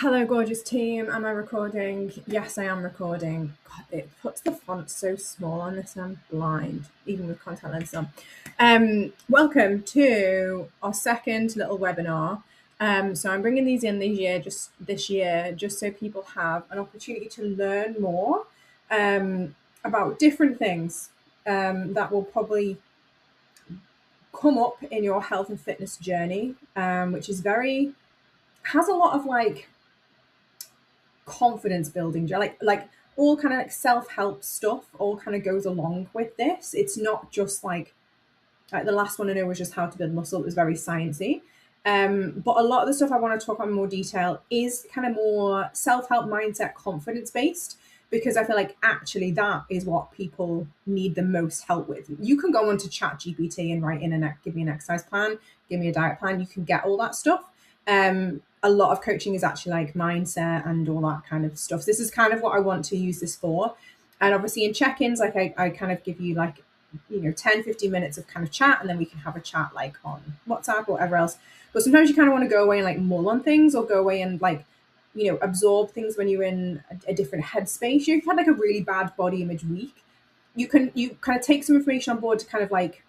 Hello, gorgeous team. Am I recording? Yes, I am recording. God, it puts the font so small on this, and I'm blind, even with contact lenses on. Welcome to our second little webinar. So I'm bringing these in this year, just so people have an opportunity to learn more about different things that will probably come up in your health and fitness journey, which has a lot of confidence building, like all kind of like self-help stuff all kind of goes along with this. It's not just like the last one I know was just how to build muscle. It was very sciencey, but a lot of the stuff I want to talk about in more detail is kind of more self-help, mindset, confidence based, because I feel like actually that is what people need the most help with. You can go onto ChatGPT and write in and give me an exercise plan, give me a diet plan. You can get all that stuff. A lot of coaching is actually like mindset and all that kind of stuff. So this is kind of what I want to use this for. And obviously in check-ins, like I kind of give you 10, 15 minutes of kind of chat, and then we can have a chat like on WhatsApp or whatever else. But sometimes you kind of want to go away and like mull on things, or go away and absorb things when you're in a different headspace. You've had like a really bad body image week. You kind of take some information on board to kind of like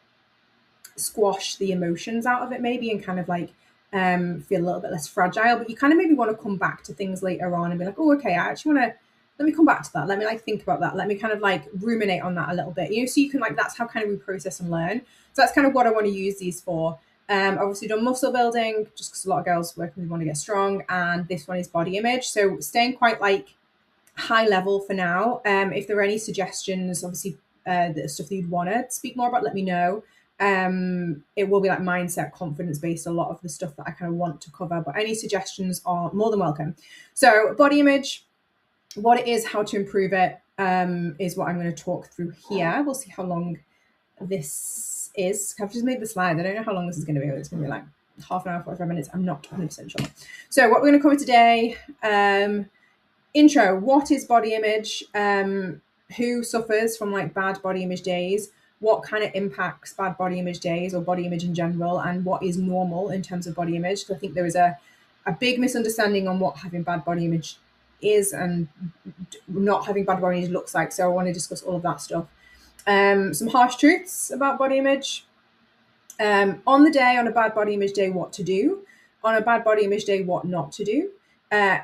squash the emotions out of it maybe, and kind of like feel a little bit less fragile. But you kind of maybe want to come back to things later on and be like, oh, okay, I actually want to, let me come back to that. Let me think about that. Let me kind of like ruminate on that a little bit, so you can that's how kind of we process and learn. So that's kind of what I want to use these for. Obviously done muscle building, just because a lot of girls working with want to get strong, and this one is body image. So staying quite like high level for now. If there are any suggestions, obviously the stuff that you'd want to speak more about, let me know. It will be like mindset, confidence based, a lot of the stuff that I kind of want to cover, but any suggestions are more than welcome. So body image, what it is, how to improve it, is what I'm going to talk through here. We'll see how long this is. I've just made the slide. I don't know how long this is going to be. It's going to be like half an hour, 45 minutes. I'm not 100% sure. So what we're going to cover today, intro, what is body image? Who suffers from like bad body image days? What kind of impacts bad body image days or body image in general, and what is normal in terms of body image? So I think there is a big misunderstanding on what having bad body image is and not having bad body image looks like. So I want to discuss all of that stuff. Some harsh truths about body image. On the day, on a bad body image day, what to do. On a bad body image day, what not to do.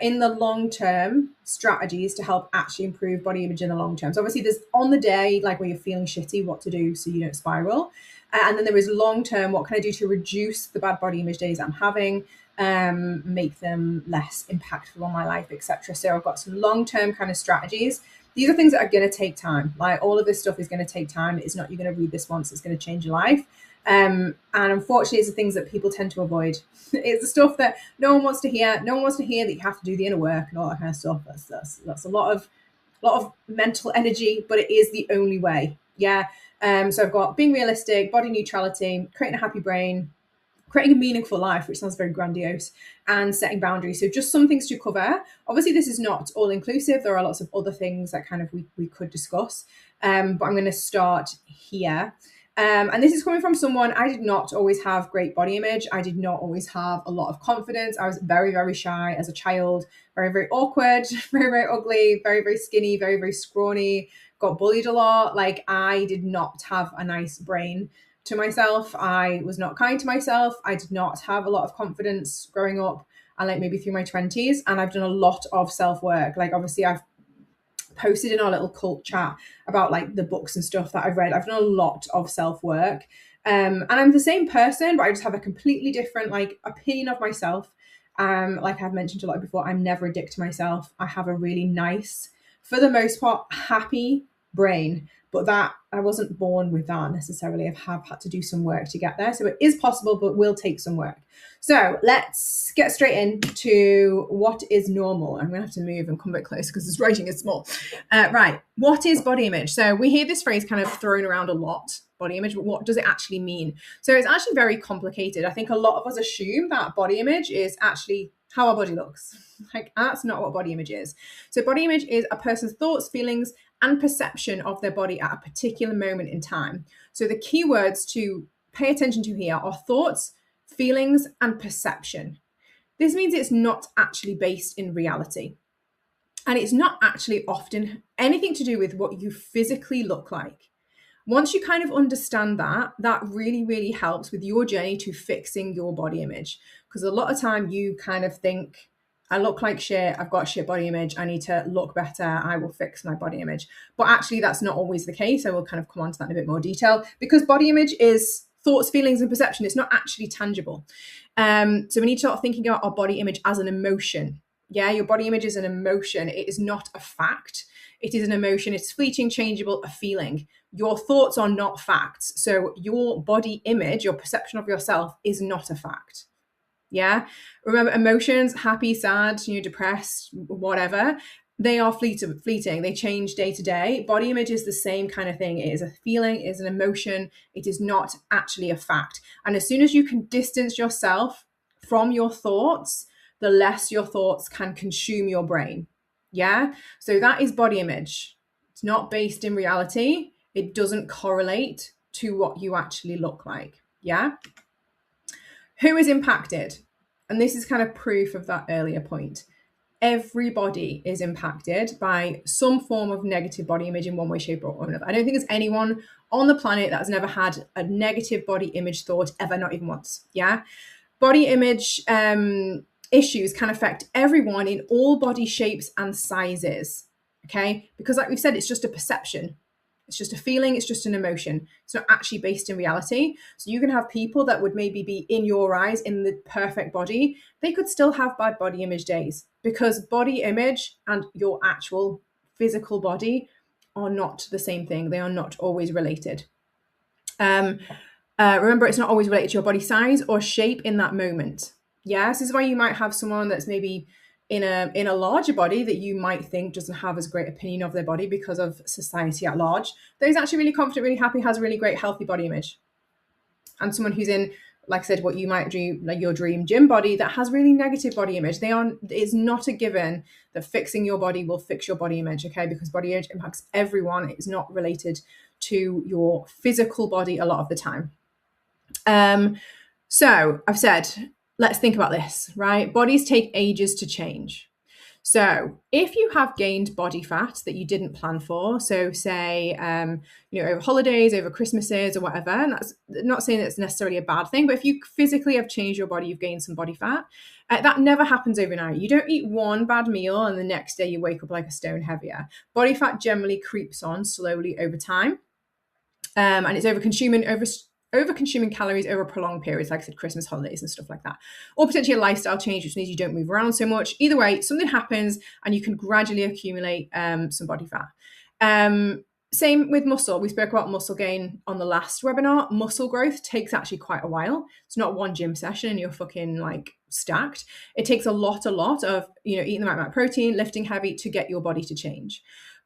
In the long term, strategies to help actually improve body image in the long term. So obviously there's on the day, like where you're feeling shitty, what to do so you don't spiral. And then there is long term, what can I do to reduce the bad body image days I'm having, make them less impactful on my life, etc. So I've got some long term kind of strategies. These are things that are going to take time. Like all of this stuff is going to take time. It's not you're going to read this once, it's going to change your life. And unfortunately, it's the things that people tend to avoid. It's the stuff that no one wants to hear. No one wants to hear that you have to do the inner work and all that kind of stuff. That's a lot of mental energy, but it is the only way. Yeah. So I've got being realistic, body neutrality, creating a happy brain, creating a meaningful life, which sounds very grandiose, and setting boundaries. So just some things to cover. Obviously, this is not all inclusive. There are lots of other things that kind of we could discuss. But I'm going to start here. And this is coming from someone, I did not always have great body image. I did not always have a lot of confidence. I was very, very shy as a child, very, very awkward, very, very ugly, very, very skinny, very, very scrawny, got bullied a lot. Like I did not have a nice brain to myself. I was not kind to myself. I did not have a lot of confidence growing up, and like maybe through my 20s. And I've done a lot of self-work. Like obviously I've posted in our little cult chat about like the books and stuff that I've read. I've done a lot of self-work. And I'm the same person, but I just have a completely different like opinion of myself. Like I've mentioned a lot before, I'm never a dick to myself. I have a really nice, for the most part, happy brain, but that I wasn't born with that necessarily. I have had to do some work to get there. So it is possible, but will take some work. So let's get straight into what is normal. I'm going to have to move and come a bit closer because this writing is small. Right. What is body image? So we hear this phrase kind of thrown around a lot, body image, but what does it actually mean? So it's actually very complicated. I think a lot of us assume that body image is actually how our body looks. Like that's not what body image is. So body image is a person's thoughts, feelings, and perception of their body at a particular moment in time. So the key words to pay attention to here are thoughts, feelings, and perception. This means it's not actually based in reality. And it's not actually often anything to do with what you physically look like. Once you kind of understand that, that really, really helps with your journey to fixing your body image. Because a lot of time you kind of think, I look like shit, I've got shit body image, I need to look better, I will fix my body image. But actually that's not always the case. I will kind of come on to that in a bit more detail, because body image is thoughts, feelings, and perception. It's not actually tangible. So we need to start thinking about our body image as an emotion. Yeah, your body image is an emotion. It is not a fact. It is an emotion. It's fleeting, changeable, a feeling. Your thoughts are not facts. So your body image, your perception of yourself, is not a fact. Yeah. Remember, emotions, happy, sad, depressed, whatever, they are fleeting. They change day to day. Body image is the same kind of thing. It is a feeling, it is an emotion. It is not actually a fact. And as soon as you can distance yourself from your thoughts, the less your thoughts can consume your brain. Yeah. So that is body image. It's not based in reality. It doesn't correlate to what you actually look like. Yeah. Who is impacted? And this is kind of proof of that earlier point. Everybody is impacted by some form of negative body image in one way, shape, or another. I don't think there's anyone on the planet that has never had a negative body image thought ever, not even once. Yeah. Body image issues can affect everyone in all body shapes and sizes. Okay. Because like we've said, it's just a perception. It's just a feeling. It's just an emotion. It's not actually based in reality. So you can have people that would maybe be in your eyes in the perfect body. They could still have bad body image days, because body image and your actual physical body are not the same thing. They are not always related. Remember, it's not always related to your body size or shape in that moment. Yes, this is why you might have someone that's maybe in a larger body that you might think doesn't have as great opinion of their body because of society at large. Those actually really confident, really happy, has a really great healthy body image. And someone who's in, like I said, what you might dream, like your dream gym body, that has really negative body image. It's not a given that fixing your body will fix your body image, okay? Because body image impacts everyone. It is not related to your physical body a lot of the time. So I've said, let's think about this, right? Bodies take ages to change. So if you have gained body fat that you didn't plan for, so say, over holidays, over Christmases or whatever, and that's not saying that's necessarily a bad thing, but if you physically have changed your body, you've gained some body fat, that never happens overnight. You don't eat one bad meal and the next day you wake up like a stone heavier. Body fat generally creeps on slowly over time. And it's over-consuming calories over prolonged periods, like I said, Christmas holidays and stuff like that. Or potentially a lifestyle change, which means you don't move around so much. Either way, something happens and you can gradually accumulate some body fat. Same with muscle. We spoke about muscle gain on the last webinar. Muscle growth takes actually quite a while. It's not one gym session and you're fucking like stacked. It takes a lot of, eating the right amount of protein, lifting heavy to get your body to change.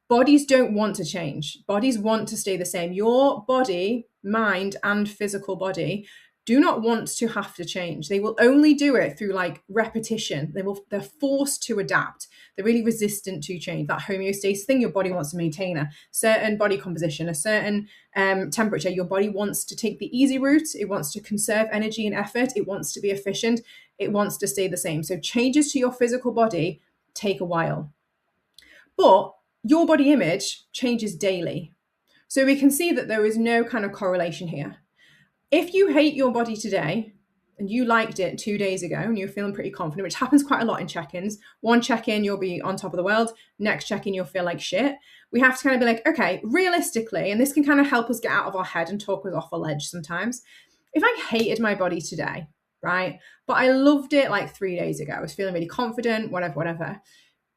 Bodies don't want to change. Bodies want to stay the same. Your body, mind, and physical body do not want to have to change. They will only do it through like repetition. They're forced to adapt. They're really resistant to change. That homeostasis thing, your body wants to maintain a certain body composition, a certain temperature. Your body wants to take the easy route. It wants to conserve energy and effort. It wants to be efficient. It wants to stay the same. So changes to your physical body take a while. But your body image changes daily. So we can see that there is no kind of correlation here. If you hate your body today and you liked it 2 days ago and you're feeling pretty confident, which happens quite a lot in check-ins, one check-in, you'll be on top of the world. Next check-in, you'll feel like shit. We have to kind of be like, okay, realistically, and this can kind of help us get out of our head and talk us off a ledge sometimes. If I hated my body today, right, but I loved it like 3 days ago, I was feeling really confident, whatever.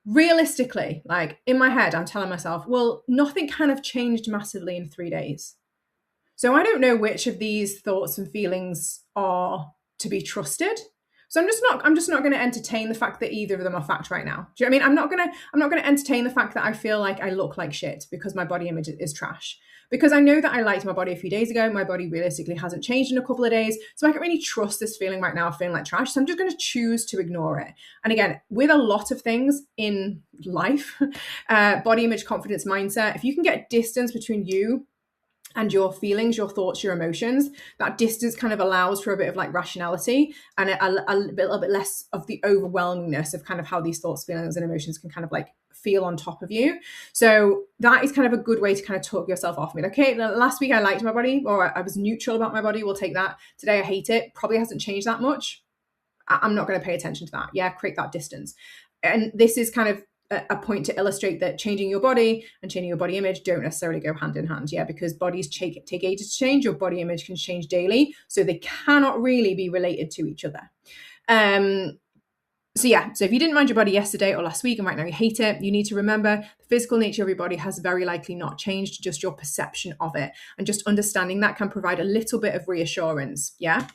Realistically, like in my head, I'm telling myself, well, nothing kind of changed massively in 3 days. So I don't know which of these thoughts and feelings are to be trusted. So I'm just not going to entertain the fact that either of them are fact right now. Do you know what I mean? I'm not going to entertain the fact that I feel like I look like shit because my body image is trash. Because I know that I liked my body a few days ago. My body realistically hasn't changed in a couple of days. So I can't really trust this feeling right now of feeling like trash. So I'm just going to choose to ignore it. And again, with a lot of things in life, body image, confidence, mindset, if you can get distance between you and your feelings, your thoughts, your emotions. That distance kind of allows for a bit of like rationality and a little bit less of the overwhelmingness of kind of how these thoughts, feelings, and emotions can kind of like feel on top of you. So that is kind of a good way to kind of talk yourself off. I mean, okay, last week I liked my body, or I was neutral about my body. We'll take that. Today I hate it. Probably hasn't changed that much. I'm not going to pay attention to that. Yeah, create that distance. And this is kind of a point to illustrate that changing your body and changing your body image don't necessarily go hand in hand. Yeah, because bodies take ages to change. Your body image can change daily, so they cannot really be related to each other. So if you didn't mind your body yesterday or last week and right now you hate it, you need to remember the physical nature of your body has very likely not changed, just your perception of it. And just understanding that can provide a little bit of reassurance. Yeah.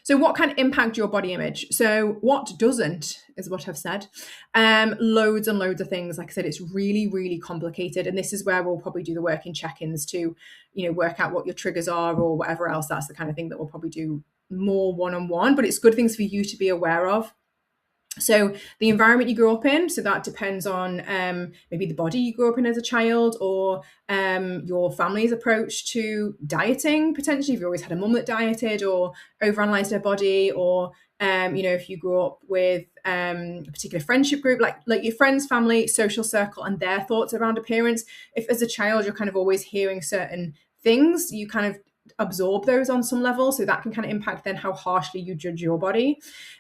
So what can impact your body image? So what doesn't is what I've said. Loads and loads of things. Like I said, it's really, really complicated. And this is where we'll probably do the work in check-ins to, work out what your triggers are or whatever else. That's the kind of thing that we'll probably do more one-on-one, but it's good things for you to be aware of. So the environment you grew up in, so that depends on maybe the body you grew up in as a child, or your family's approach to dieting, potentially if you always had a mum that dieted or overanalyzed her body, or if you grew up with a particular friendship group, like your friends, family, social circle, and their thoughts around appearance. If as a child you're kind of always hearing certain things, you kind of absorb those on some level, so that can kind of impact then how harshly you judge your body.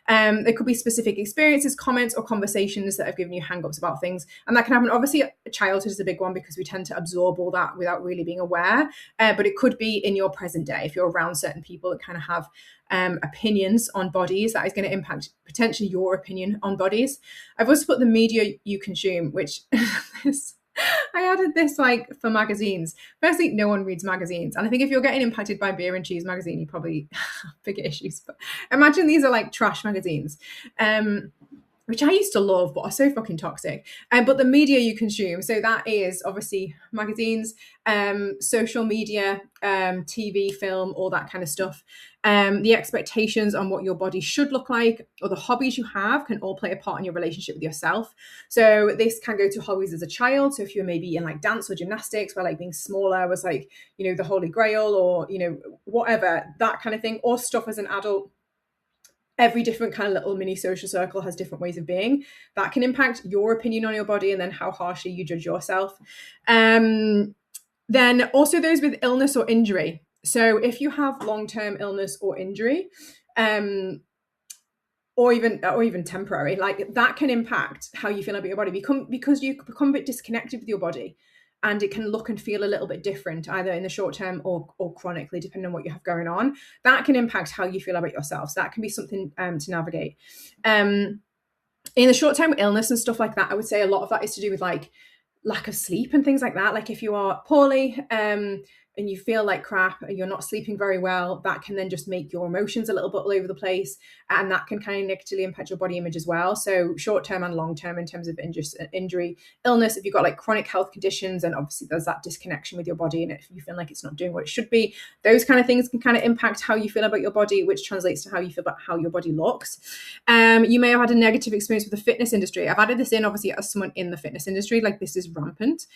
There could be specific experiences, comments, or conversations that have given you hang-ups about things, and that can happen. Obviously childhood is a big one because we tend to absorb all that without really being aware, but it could be in your present day. If you're around certain people that kind of have opinions on bodies, that is going to impact potentially your opinion on bodies. I've also put the media you consume, which is I added this like for magazines. Firstly, no one reads magazines. And I think if you're getting impacted by Beer and Cheese magazine, you probably have bigger issues. But imagine these are like trash magazines, which I used to love, but are so fucking toxic. But the media you consume, so that is obviously magazines, social media, TV, film, all that kind of stuff. The expectations on what your body should look like, or the hobbies you have, can all play a part in your relationship with yourself. So this can go to hobbies as a child. So if you're maybe in like dance or gymnastics, where like being smaller was like, the holy grail, or, whatever, that kind of thing, or stuff as an adult. Every different kind of little mini social circle has different ways of being. That can impact your opinion on your body and then how harshly you judge yourself. Then also those with illness or injury. So if you have long-term illness or injury, or even temporary, like that can impact how you feel about your body, because you become a bit disconnected with your body. And it can look and feel a little bit different, either in the short term or chronically, depending on what you have going on. That can impact how you feel about yourself. So that can be something to navigate. In the short term illness and stuff like that, I would say a lot of that is to do with like lack of sleep and things like that. Like if you are poorly and you feel like crap and you're not sleeping very well, that can then just make your emotions a little bit all over the place. And that can kind of negatively impact your body image as well. So short-term and long-term in terms of injury, illness, if you've got like chronic health conditions, and obviously there's that disconnection with your body, and if you feel like it's not doing what it should be, those kind of things can kind of impact how you feel about your body, which translates to how you feel about how your body looks. You may have had a negative experience with the fitness industry. I've added this in obviously as someone in the fitness industry, like this is rampant,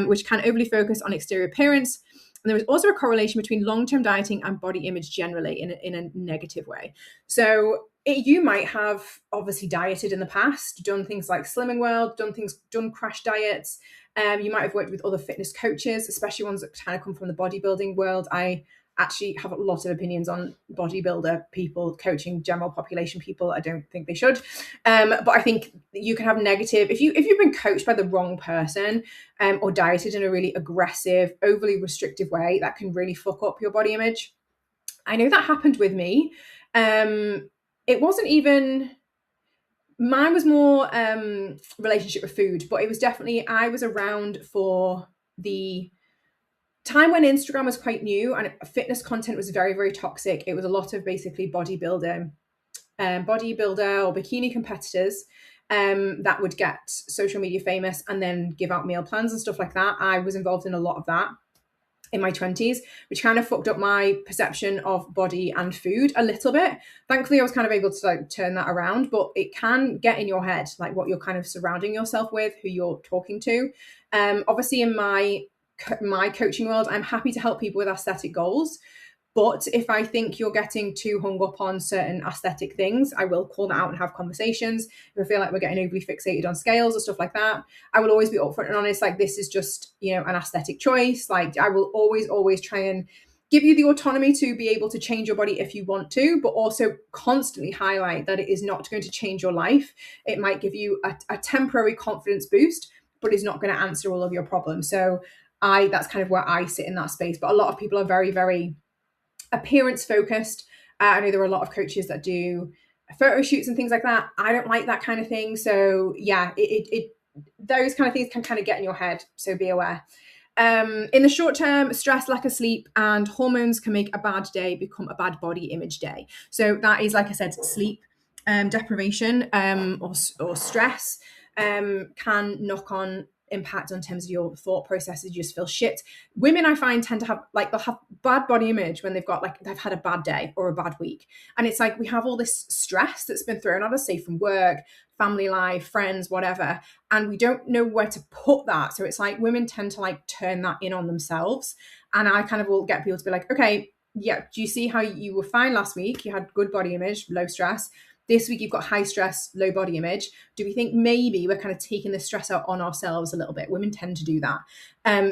which can overly focus on exterior appearance. And there is also a correlation between long-term dieting and body image generally in a negative way. So you might have obviously dieted in the past, done things like Slimming World, done crash diets. You might have worked with other fitness coaches, especially ones that kind of come from the bodybuilding world. I actually have a lot of opinions on bodybuilder people coaching general population people. I don't think they should. But I think you can have negative, if you've been coached by the wrong person or dieted in a really aggressive, overly restrictive way, that can really fuck up your body image. I know that happened with me. It wasn't even, mine was more relationship with food, but it was definitely, I was around for the time when Instagram was quite new and fitness content was very, very toxic. It was a lot of basically bodybuilder or bikini competitors that would get social media famous and then give out meal plans and stuff like that. I was involved in a lot of that in my 20s, which kind of fucked up my perception of body and food a little bit. Thankfully, I was kind of able to like turn that around, but it can get in your head, like what you're kind of surrounding yourself with, who you're talking to. Obviously in my my coaching world, I'm happy to help people with aesthetic goals. But if I think you're getting too hung up on certain aesthetic things, I will call that out and have conversations. If I feel like we're getting overly fixated on scales or stuff like that, I will always be upfront and honest. Like, this is just, an aesthetic choice. Like, I will always try and give you the autonomy to be able to change your body if you want to, but also constantly highlight that it is not going to change your life. It might give you a temporary confidence boost, but it's not going to answer all of your problems. So that's kind of where I sit in that space. But a lot of people are very, very appearance focused. I know there are a lot of coaches that do photo shoots and things like that. I don't like that kind of thing. So yeah, those kind of things can kind of get in your head. So be aware. In the short term, stress, lack of sleep, and hormones can make a bad day become a bad body image day. So that is, like I said, sleep deprivation or stress can knock on impact on terms of your thought processes. You just feel shit. Women, I find, tend to have, like, they'll have bad body image when they've got, like, they've had a bad day or a bad week. And it's like, we have all this stress that's been thrown at us, say from work, family life, friends, whatever, and we don't know where to put that. So it's like women tend to like turn that in on themselves. And I kind of will get people to be like, okay, yeah, do you see how you were fine last week? You had good body image, low stress. This week you've got high stress, low body image. Do we think maybe we're kind of taking the stress out on ourselves a little bit? Women tend to do that.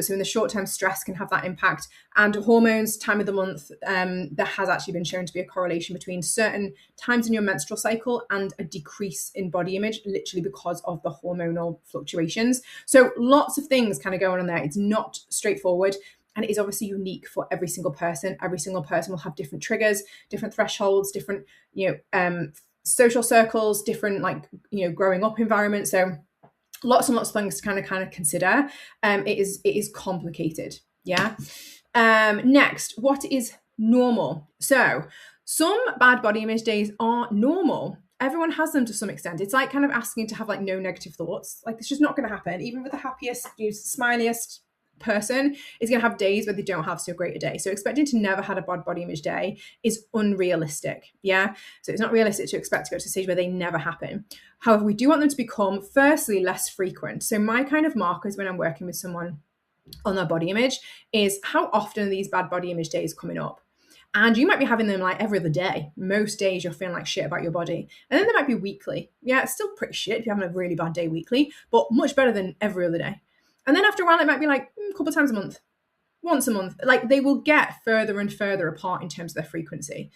So in the short term, stress can have that impact. And hormones, time of the month, there has actually been shown to be a correlation between certain times in your menstrual cycle and a decrease in body image, literally because of the hormonal fluctuations. So lots of things kind of going on there. It's not straightforward. And it is obviously unique for every single person. Every single person will have different triggers, different thresholds, different, social circles, different, growing up environments. So lots and lots of things to kind of consider. It is complicated. Yeah. Next, what is normal? So some bad body image days are normal. Everyone has them to some extent. It's like kind of asking to have like no negative thoughts. Like, it's just not going to happen. Even with the happiest, smiliest person is going to have days where they don't have so great a day. So expecting to never have a bad body image day is unrealistic. Yeah. So it's not realistic to expect to go to a stage where they never happen. However, we do want them to become, firstly, less frequent. So my kind of markers when I'm working with someone on their body image is how often are these bad body image days coming up? And you might be having them like every other day. Most days you're feeling like shit about your body. And then they might be weekly. Yeah, it's still pretty shit if you're having a really bad day weekly, but much better than every other day. And then after a while, it might be like a couple of times a month, once a month. Like, they will get further and further apart in terms of their frequency.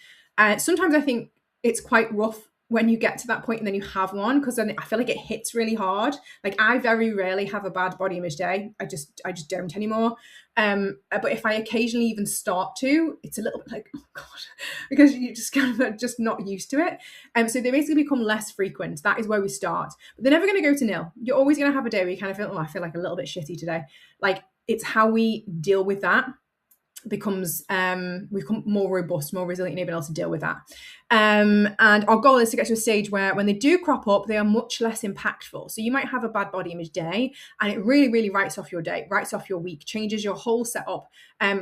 Sometimes I think it's quite rough when you get to that point and then you have one, because then I feel like it hits really hard. Like, I very rarely have a bad body image day. I just don't anymore. But if I occasionally even start to, it's a little bit like, oh God, because you just kind of just not used to it. So they basically become less frequent. That is where we start. But they're never going to go to nil. You're always going to have a day where you kind of feel, oh, I feel like a little bit shitty today. Like, it's how we deal with that becomes we become more robust, more resilient, and able to deal with that. And our goal is to get to a stage where when they do crop up, they are much less impactful. So you might have a bad body image day and it really, really writes off your day, writes off your week, changes your whole setup,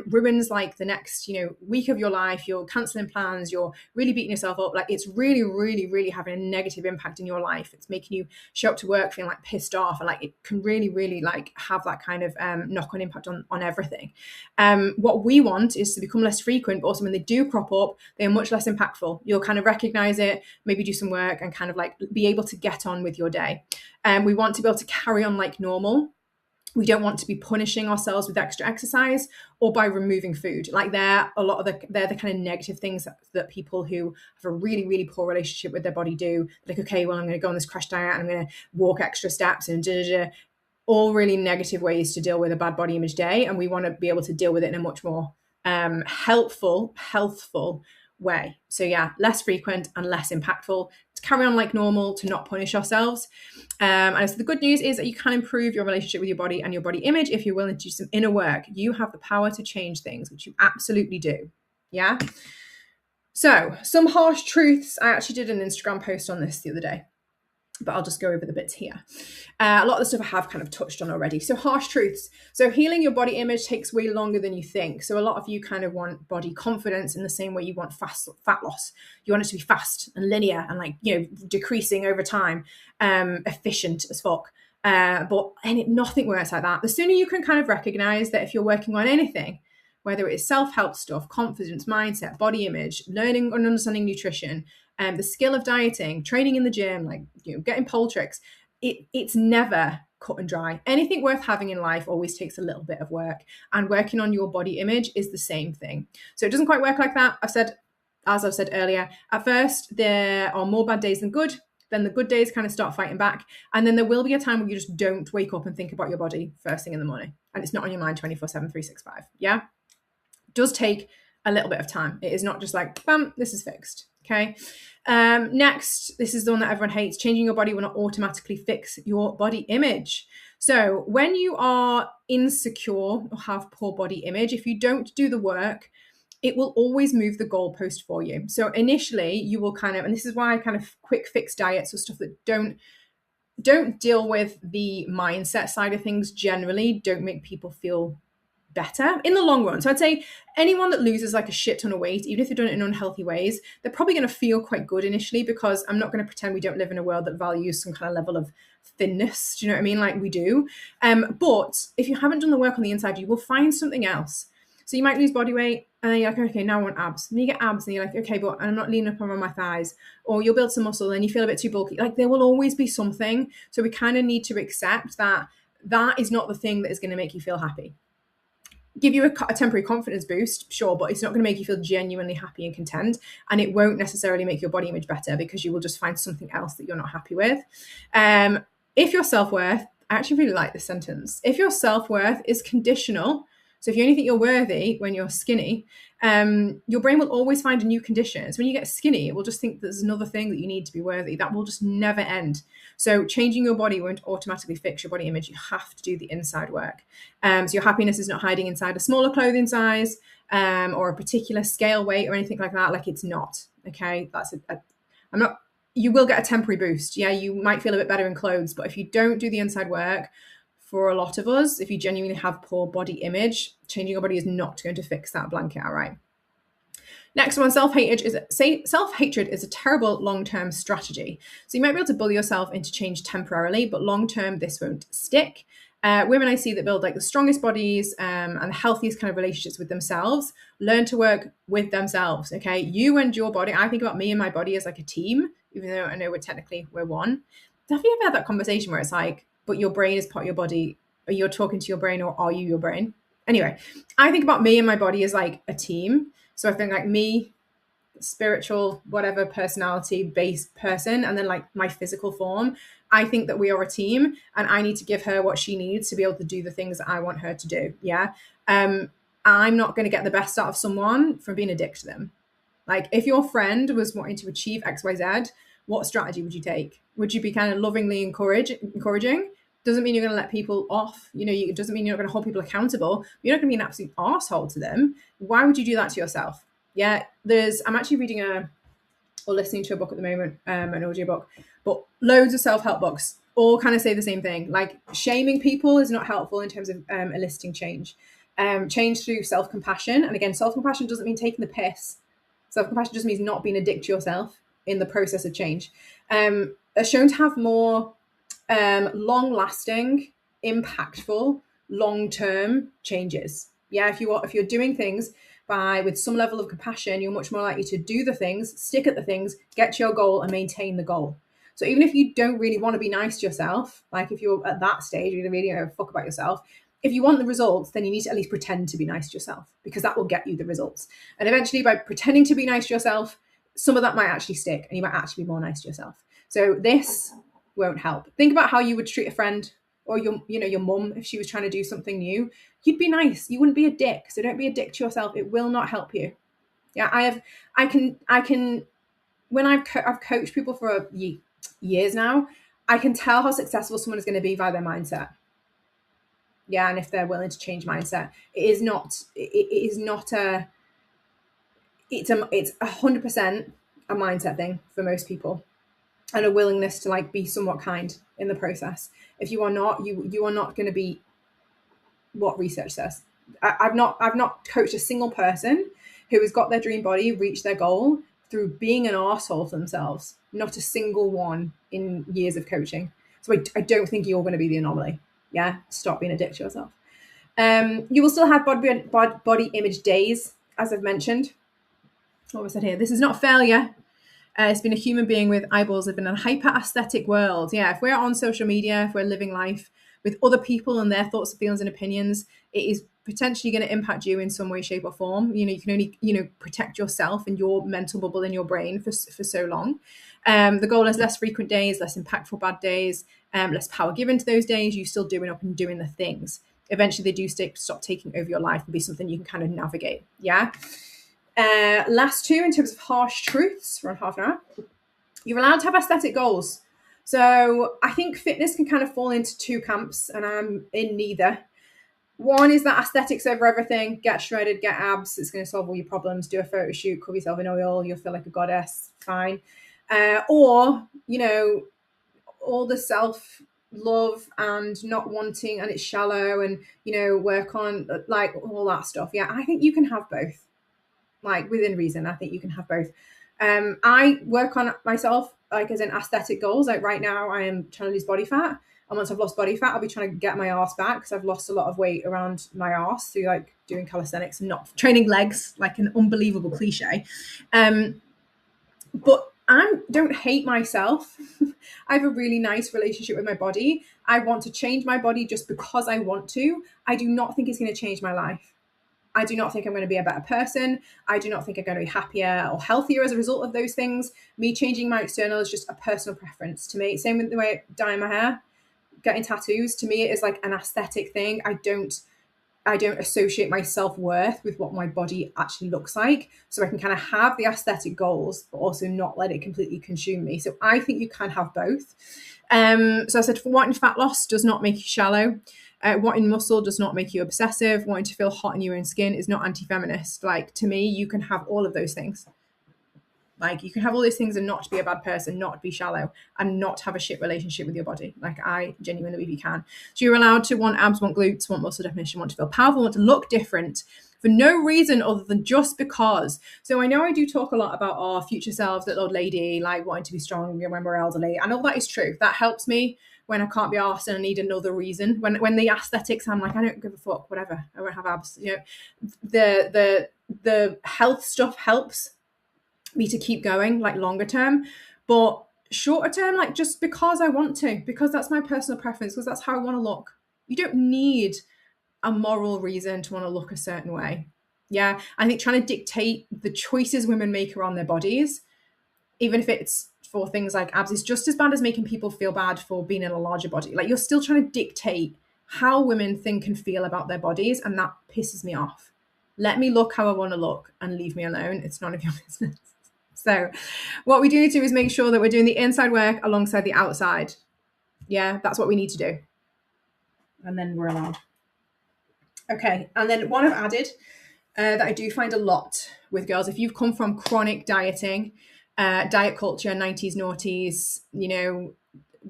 ruins like the next, week of your life. You're cancelling plans, you're really beating yourself up. Like, it's really, really, really having a negative impact in your life. It's making you show up to work feeling like pissed off, and like it can really, really like have that kind of knock-on impact on everything. What we want is to become less frequent, but also when they do crop up, they are much less impactful. You'll kind of recognize it, maybe do some work and kind of like be able to get on with your day. We want to be able to carry on like normal. We don't want to be punishing ourselves with extra exercise or by removing food. Like, they're the kind of negative things that people who have a really, really poor relationship with their body do. Like, okay, well, I'm going to go on this crash diet and I'm going to walk extra steps and all really negative ways to deal with a bad body image day. And we want to be able to deal with it in a much more healthful way. So yeah, less frequent and less impactful, to carry on like normal, to not punish ourselves. And so the good news is that you can improve your relationship with your body and your body image if you're willing to do some inner work. You have the power to change things, which you absolutely do. Yeah. So some harsh truths. I actually did an Instagram post on this the other day, but I'll just go over the bits here. A lot of the stuff I have kind of touched on already. So harsh truths. So healing your body image takes way longer than you think. So a lot of you kind of want body confidence in the same way you want fat loss. You want it to be fast and linear and like, decreasing over time, efficient as fuck. Nothing works like that. The sooner you can kind of recognize that if you're working on anything, whether it's self-help stuff, confidence, mindset, body image, learning and understanding nutrition, the skill of dieting, training in the gym, like, you know, getting pole tricks, it's never cut and dry. Anything worth having in life always takes a little bit of work, and working on your body image is the same thing. So it doesn't quite work like that. As I've said earlier, at first there are more bad days than good. Then the good days kind of start fighting back. And then there will be a time where you just don't wake up and think about your body first thing in the morning. And it's not on your mind 24/7, 365. Yeah. It does take a little bit of time. It is not just like, bam, this is fixed. Okay. Next, this is the one that everyone hates. Changing your body will not automatically fix your body image. So when you are insecure or have poor body image, if you don't do the work, it will always move the goalpost for you. So initially you will kind of, and this is why I kind of quick fix diets or stuff that don't deal with the mindset side of things generally, don't make people feel better in the long run. So I'd say anyone that loses like a shit ton of weight, even if they're doing it in unhealthy ways, they're probably going to feel quite good initially, because I'm not going to pretend we don't live in a world that values some kind of level of thinness. Do you know what I mean? Like we do. But if you haven't done the work on the inside, you will find something else. So you might lose body weight and then you're like, okay, now I want abs. And you get abs and you're like, okay, but I'm not leaning up around my thighs. Or you'll build some muscle and you feel a bit too bulky. Like there will always be something. So we kind of need to accept that that is not the thing that is going to make you feel happy. Give you a temporary confidence boost, sure, but it's not going to make you feel genuinely happy and content. And it won't necessarily make your body image better, because you will just find something else that you're not happy with. If your self-worth, I actually really like this sentence. If your self-worth is conditional, so if you only think you're worthy when you're skinny, your brain will always find a new condition. So when you get skinny, it will just think there's another thing that you need to be worthy. That will just never end. So changing your body won't automatically fix your body image. You have to do the inside work. So your happiness is not hiding inside a smaller clothing size or a particular scale weight or anything like that. Like it's not. Okay, you will get a temporary boost. Yeah, you might feel a bit better in clothes, but if you don't do the inside work, for a lot of us, if you genuinely have poor body image, changing your body is not going to fix that blanket outright. Next one, self-hatred is a terrible long-term strategy. So you might be able to bully yourself into change temporarily, but long-term, this won't stick. Women I see that build like the strongest bodies and the healthiest kind of relationships with themselves, learn to work with themselves, okay? You and your body, I think about me and my body as like a team, even though I know we're one. Have you ever had that conversation where it's like, but your brain is part of your body, or you're talking to your brain, or are you your brain? Anyway, I think about me and my body as like a team. So I think like me, spiritual, whatever personality-based person, and then like my physical form. I think that we are a team, and I need to give her what she needs to be able to do the things that I want her to do. Yeah. I'm not going to get the best out of someone from being a dick to them. Like if your friend was wanting to achieve XYZ, what strategy would you take? Would you be kind of lovingly encouraging? Doesn't mean you're going to let people off. It doesn't mean you're not going to hold people accountable. You're not going to be an absolute arsehole to them. Why would you do that to yourself? Yeah, I'm actually reading or listening to a book at the moment, an audiobook, but loads of self-help books all kind of say the same thing. Like shaming people is not helpful in terms of eliciting change. Change through self-compassion. And again, self-compassion doesn't mean taking the piss. Self-compassion just means not being a dick to yourself in the process of change. Are shown to have more long-lasting, impactful, long-term changes. Yeah, if you're doing things with some level of compassion, you're much more likely to do the things, stick at the things, get to your goal, and maintain the goal. So even if you don't really want to be nice to yourself, like if you're at that stage, you really don't give a fuck about yourself. If you want the results, then you need to at least pretend to be nice to yourself, because that will get you the results. And eventually, by pretending to be nice to yourself, some of that might actually stick, and you might actually be more nice to yourself. So this won't help. Think about how you would treat a friend or your mum if she was trying to do something new. You'd be nice. You wouldn't be a dick. So don't be a dick to yourself. It will not help you. Yeah, when I've coached people for years now, I can tell how successful someone is going to be by their mindset. Yeah, and if they're willing to change mindset, it's 100% a mindset thing for most people, and a willingness to like be somewhat kind in the process. If you are not, you are not going to be what research says. I've not coached a single person who has got their dream body, reached their goal through being an arsehole for themselves. Not a single one in years of coaching. So I don't think you're going to be the anomaly. Yeah, stop being a dick to yourself. You will still have body image days, as I've mentioned. What was I said here? This is not failure. It's been a human being with eyeballs living in a hyper aesthetic world. Yeah, if we're on social media, if we're living life with other people and their thoughts, feelings, and opinions, it is potentially going to impact you in some way, shape, or form. You know, you can only protect yourself and your mental bubble in your brain for so long. The goal is less frequent days, less impactful bad days, less power given to those days. You still doing up and doing the things. Eventually, they do stop taking over your life and be something you can kind of navigate. Yeah. Last two, in terms of harsh truths, we're on half an hour. You're allowed to have aesthetic goals. So I think fitness can kind of fall into two camps, and I'm in neither. One is that aesthetics over everything. Get shredded, get abs. It's going to solve all your problems. Do a photo shoot, cover yourself in oil. You'll feel like a goddess. Fine. Or, all the self-love and not wanting, and it's shallow, and, work on like all that stuff. Yeah, I think you can have both. Like within reason, I think you can have both. I work on myself, like as in aesthetic goals. Like right now, I am trying to lose body fat. And once I've lost body fat, I'll be trying to get my arse back because I've lost a lot of weight around my arse through like doing calisthenics and not training legs, like an unbelievable cliche. But I don't hate myself. I have a really nice relationship with my body. I want to change my body just because I want to. I do not think it's going to change my life. I do not think I'm going to be a better person. I do not think I'm going to be happier or healthier as a result of those things. Me changing my external is just a personal preference to me. Same with the way I dye my hair, getting tattoos. To me, it is like an aesthetic thing. I don't associate my self-worth with what my body actually looks like. So I can kind of have the aesthetic goals, but also not let it completely consume me. So I think you can have both. So I said, wanting fat loss does not make you shallow. Wanting muscle does not make you obsessive. Wanting to feel hot in your own skin is not anti-feminist. Like, to me, you can have all of those things. Like, you can have all these things and not be a bad person, not be shallow, and not have a shit relationship with your body. Like, I genuinely believe you can. So you're allowed to want abs, want glutes, want muscle definition, want to feel powerful, want to look different for no reason other than just because. So I know I do talk a lot about our future selves, that old lady, like wanting to be strong when we're elderly. And all that is true. That helps me when I can't be arsed and I need another reason. When the aesthetics, I'm like, I don't give a fuck, whatever. I won't have abs. The health stuff helps me to keep going, like longer term. But shorter term, like just because I want to, because that's my personal preference, because that's how I want to look. You don't need a moral reason to want to look a certain way. Yeah, I think trying to dictate the choices women make around their bodies, even if it's for things like abs, is just as bad as making people feel bad for being in a larger body. Like, you're still trying to dictate how women think and feel about their bodies, and that pisses me off. Let me look how I want to look and leave me alone. It's none of your business. So what we do need to do is make sure that we're doing the inside work alongside the outside. Yeah, that's what we need to do. And then we're allowed. Okay, and then one I've added that I do find a lot with girls, if you've come from chronic dieting, diet culture, 90s, noughties,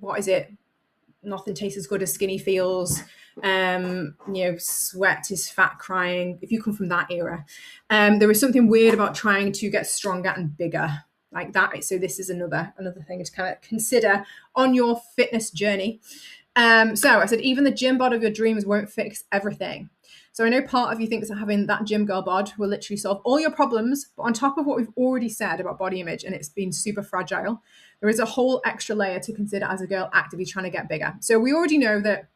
what is it? Nothing tastes as good as skinny feels. Sweat is fat crying. If you come from that era, there is something weird about trying to get stronger and bigger like that. So this is another thing to kind of consider on your fitness journey. So I said, even the gym bod of your dreams won't fix everything. So I know part of you thinks that having that gym girl bod will literally solve all your problems, but on top of what we've already said about body image, and it's been super fragile, there is a whole extra layer to consider as a girl actively trying to get bigger. So we already know that,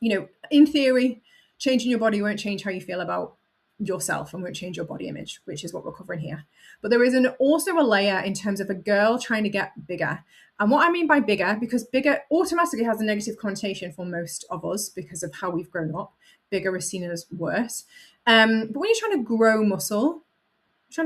in theory, changing your body won't change how you feel about yourself and won't change your body image, which is what we're covering here. But there is also a layer in terms of a girl trying to get bigger. And what I mean by bigger, because bigger automatically has a negative connotation for most of us because of how we've grown up. Bigger is seen as worse. But when you're trying to grow muscle, you're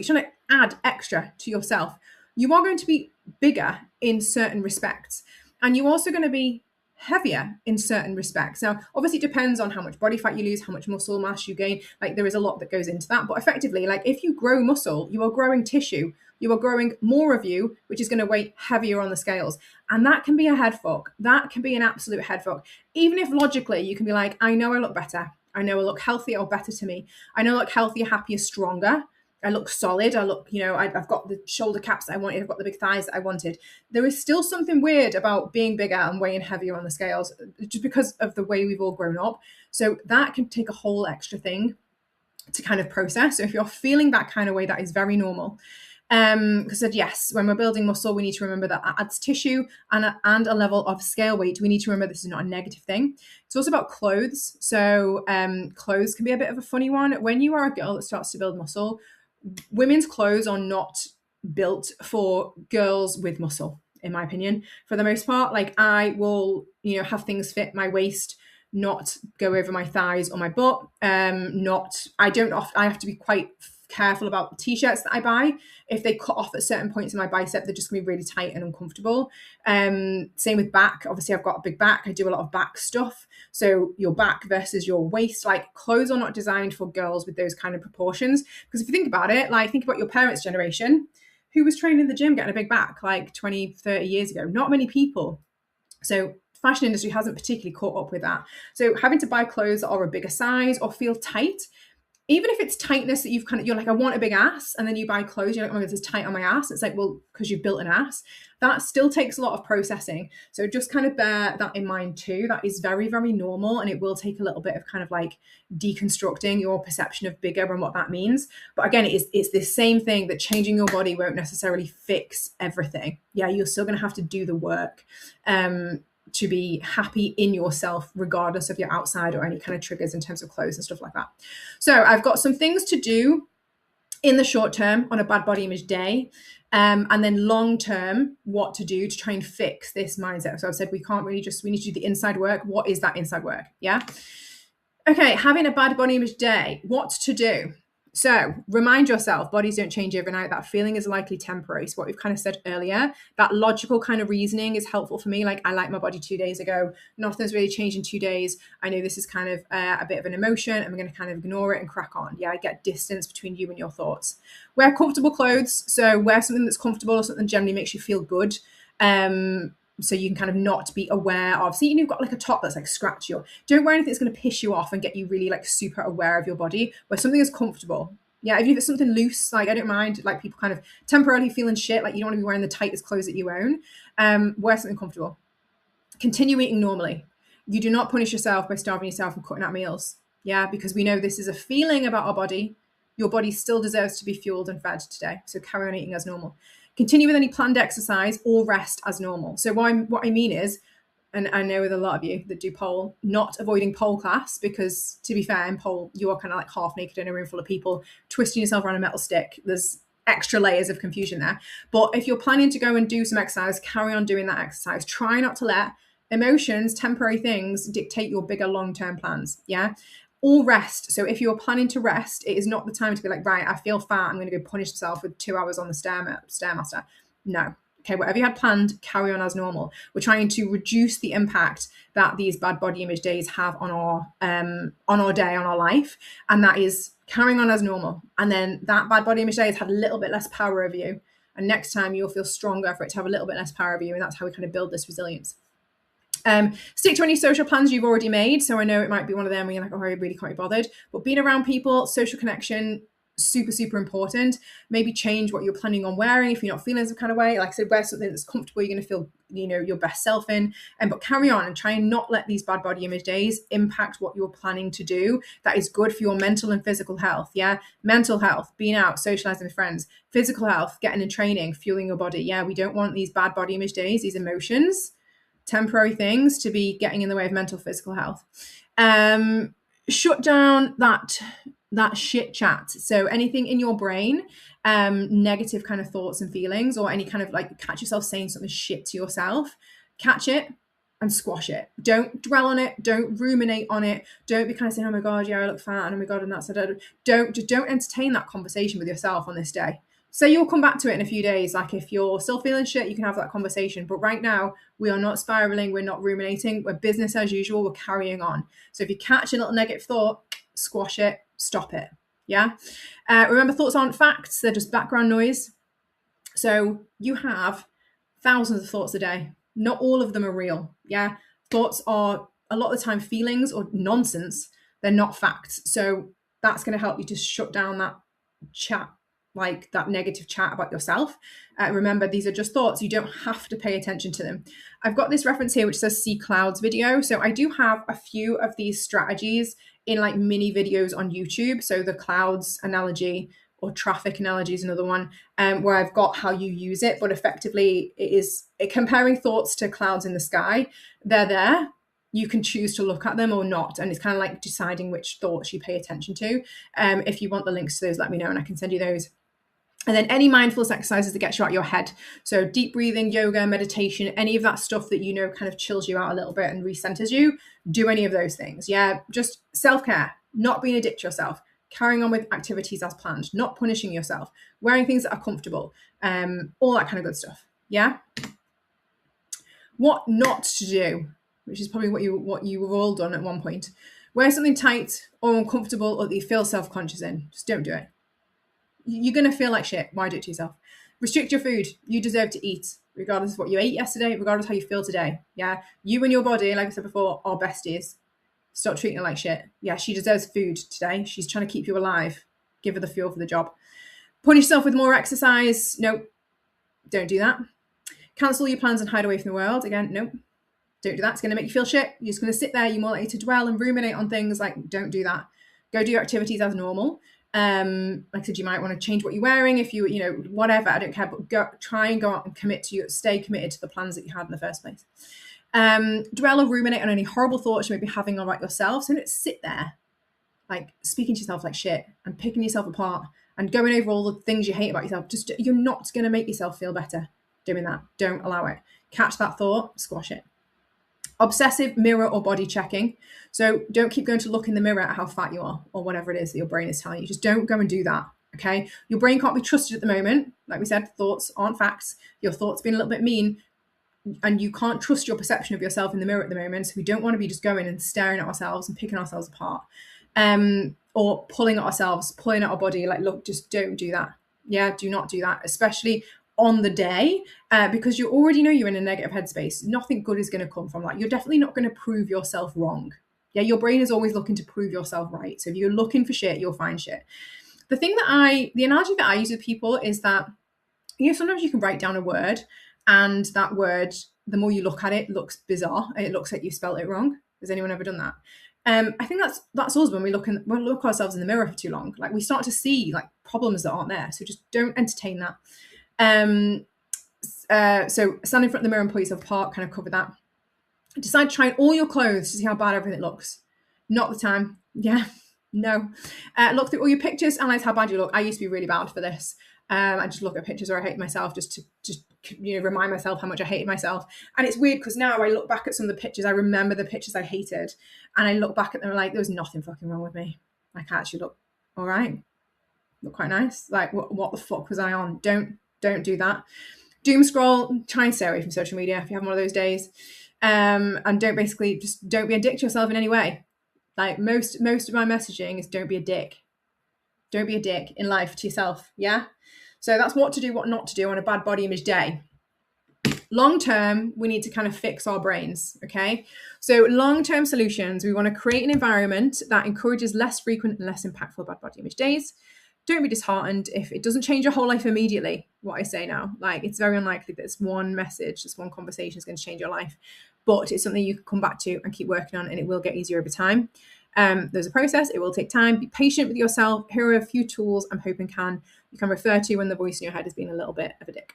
trying to add extra to yourself, you are going to be bigger in certain respects. And you're also going to be heavier in certain respects. Now, obviously it depends on how much body fat you lose, how much muscle mass you gain. Like, there is a lot that goes into that. But effectively, like, if you grow muscle, you are growing tissue. You are growing more of you, which is going to weigh heavier on the scales. And that can be a head fuck. That can be an absolute head fuck. Even if logically you can be like, I know I look better. I know I look healthier or better to me. I know I look healthier, happier, stronger. I look solid. I look, I've got the shoulder caps that I wanted. I've got the big thighs that I wanted. There is still something weird about being bigger and weighing heavier on the scales, just because of the way we've all grown up. So that can take a whole extra thing to kind of process. So if you're feeling that kind of way, that is very normal. Because yes, when we're building muscle, we need to remember that adds tissue and a level of scale weight. We need to remember this is not a negative thing. It's also about clothes. So clothes can be a bit of a funny one. When you are a girl that starts to build muscle, women's clothes are not built for girls with muscle, in my opinion. For the most part, like I will, have things fit my waist, not go over my thighs or my butt. I have to be quite careful about t-shirts that I buy. If they cut off at certain points in my bicep, they're just gonna be really tight and uncomfortable. Same with back. Obviously I've got a big back. I do a lot of back stuff. So your back versus your waist, like clothes are not designed for girls with those kind of proportions. Because if you think about it, like think about your parents' generation, who was training in the gym getting a big back like 20, 30 years ago? Not many people. So fashion industry hasn't particularly caught up with that. So having to buy clothes that are a bigger size or feel tight, even if it's tightness that you're like, I want a big ass, and then you buy clothes, you're like, oh my God, this is tight on my ass. It's like, well, because you've built an ass. That still takes a lot of processing. So just kind of bear that in mind too. That is very, very normal. And it will take a little bit of kind of like deconstructing your perception of bigger and what that means. But again, it's the same thing, that changing your body won't necessarily fix everything. Yeah, you're still going to have to do the work. To be happy in yourself, regardless of your outside or any kind of triggers in terms of clothes and stuff like that. So I've got some things to do in the short term on a bad body image day. And then long term, what to do to try and fix this mindset. So I've said we need to do the inside work. What is that inside work? Yeah. Okay, having a bad body image day, what to do? So remind yourself, bodies don't change overnight. That feeling is likely temporary. So what we've kind of said earlier, that logical kind of reasoning is helpful for me. Like I liked my body 2 days ago. Nothing's really changed in 2 days. I know this is kind of a bit of an emotion, and we're going to kind of ignore it and crack on. Yeah, I get distance between you and your thoughts. Wear comfortable clothes. So wear something that's comfortable or something generally makes you feel good. So you can kind of not be aware of. See, you've got like a top that's like scratchy, or don't wear anything that's going to piss you off and get you really like super aware of your body. Where something is comfortable. Yeah, even if it's something loose, like I don't mind like people kind of temporarily feeling shit, like you don't want to be wearing the tightest clothes that you own. Wear something comfortable. Continue eating normally. You do not punish yourself by starving yourself and cutting out meals. Yeah, because we know this is a feeling about our body. Your body still deserves to be fueled and fed today. So carry on eating as normal. Continue with any planned exercise or rest as normal. So what I mean is, and I know with a lot of you that do pole, not avoiding pole class, because to be fair, in pole, you are kind of like half naked in a room full of people, twisting yourself around a metal stick. There's extra layers of confusion there. But if you're planning to go and do some exercise, carry on doing that exercise. Try not to let emotions, temporary things dictate your bigger long-term plans. Yeah. Or rest. So if you're planning to rest, it is not the time to be like, right, I feel fat, I'm going to go punish myself with 2 hours on the Stairmaster. No. Okay, whatever you had planned, carry on as normal. We're trying to reduce the impact that these bad body image days have on our day, on our life, and that is carrying on as normal. And then that bad body image day has had a little bit less power over you, and next time you'll feel stronger for it to have a little bit less power over you, and that's how we kind of build this resilience. Stick to any social plans you've already made. So I know it might be one of them where you're like, oh, I really can't be bothered. But being around people, social connection, super, super important. Maybe change what you're planning on wearing if you're not feeling some kind of way. Like I said, wear something that's comfortable, you're going to feel, your best self in. But carry on and try and not let these bad body image days impact what you're planning to do. That is good for your mental and physical health. Yeah. Mental health, being out, socializing with friends. Physical health, getting in training, fueling your body. Yeah. We don't want these bad body image days, these emotions, temporary things to be getting in the way of mental, physical health. Shut down that shit chat. So anything in your brain, negative kind of thoughts and feelings, or any kind of like catch yourself saying something shit to yourself, catch it and squash it. Don't dwell on it. Don't ruminate on it. Don't be kind of saying, oh my God, yeah, I look fat, and oh my God, and that's don't entertain that conversation with yourself on this day. So you'll come back to it in a few days. Like if you're still feeling shit, you can have that conversation. But right now, we are not spiraling. We're not ruminating. We're business as usual. We're carrying on. So if you catch a little negative thought, squash it, stop it. Yeah. Remember, thoughts aren't facts. They're just background noise. So you have thousands of thoughts a day. Not all of them are real. Yeah. Thoughts are a lot of the time feelings or nonsense. They're not facts. So that's going to help you to shut down that chat like that negative chat about yourself. Remember, these are just thoughts. You don't have to pay attention to them. I've got this reference here which says see clouds video. So I do have a few of these strategies in like mini videos on YouTube. So the clouds analogy or traffic analogy is another one, where I've got how you use it. But effectively, comparing thoughts to clouds in the sky. They're there. You can choose to look at them or not. And it's kind of like deciding which thoughts you pay attention to. If you want the links to those, let me know and I can send you those. And then any mindfulness exercises that get you out of your head. So deep breathing, yoga, meditation, any of that stuff that you know kind of chills you out a little bit and recenters you, do any of those things. Yeah, just self-care, not being a dick to yourself, carrying on with activities as planned, not punishing yourself, wearing things that are comfortable, all that kind of good stuff. Yeah. What not to do, which is probably what you were all done at one point. Wear something tight or uncomfortable or that you feel self-conscious in. Just don't do it. You're going to feel like shit. Why do it to yourself? Restrict your food. You deserve to eat, regardless of what you ate yesterday, regardless of how you feel today. Yeah. You and your body, like I said before, are besties. Stop treating her like shit. Yeah, she deserves food today. She's trying to keep you alive. Give her the fuel for the job. Punish yourself with more exercise. Nope. Don't do that. Cancel your plans and hide away from the world. Again, nope. Don't do that. It's going to make you feel shit. You're just going to sit there. You're more likely to dwell and ruminate on things. Like, don't do that. Go do your activities as normal. Like I said, you might want to change what you're wearing if you whatever, I don't care, but try and go out and stay committed to the plans that you had in the first place. Dwell or ruminate on any horrible thoughts you may be having about yourself. So don't sit there like speaking to yourself like shit and picking yourself apart and going over all the things you hate about yourself. Just, you're not going to make yourself feel better doing that. Don't allow it. Catch that thought, squash it. Obsessive mirror or body checking. So don't keep going to look in the mirror at how fat you are or whatever it is that your brain is telling you. Just don't go and do that. Okay. Your brain can't be trusted at the moment. Like we said, thoughts aren't facts. Your thoughts being a little bit mean and you can't trust your perception of yourself in the mirror at the moment. So we don't want to be just going and staring at ourselves and picking ourselves apart, or pulling at ourselves, pulling at our body. Like, look, just don't do that. Yeah. Do not do that, especially on the day, because you already know you're in a negative headspace. Nothing good is going to come from that. You're definitely not going to prove yourself wrong. Yeah, your brain is always looking to prove yourself right. So if you're looking for shit, you'll find shit. The analogy that I use with people is that, sometimes you can write down a word and that word, the more you look at it, looks bizarre. It looks like you spelled it wrong. Has anyone ever done that? I think that's us when we look ourselves in the mirror for too long. Like, we start to see like problems that aren't there. So just don't entertain that. So stand in front of the mirror and pull yourself apart, kind of cover that. Decide to try on all your clothes to see how bad everything looks. Not the time. Yeah, no. Look through all your pictures, analyze how bad you look. I used to be really bad for this. I just look at pictures where I hate myself just to remind myself how much I hated myself. And it's weird because now I look back at some of the pictures, I remember the pictures I hated, and I look back at them like, there was nothing fucking wrong with me. Like, I actually look all right. Look quite nice. Like, what the fuck was I on? Don't do that. Doom scroll. Try and stay away from social media if you have one of those days. And don't be a dick to yourself in any way. Like, most of my messaging is don't be a dick. Don't be a dick in life to yourself. Yeah. So that's what to do, what not to do on a bad body image day. Long term, we need to kind of fix our brains. Okay. So long-term solutions, we want to create an environment that encourages less frequent and less impactful bad body image days. Don't be disheartened if it doesn't change your whole life immediately, what I say now. Like, it's very unlikely that this one message, this one conversation is going to change your life. But it's something you can come back to and keep working on, and it will get easier over time. There's a process. It will take time. Be patient with yourself. Here are a few tools I'm hoping you can refer to when the voice in your head has been a little bit of a dick.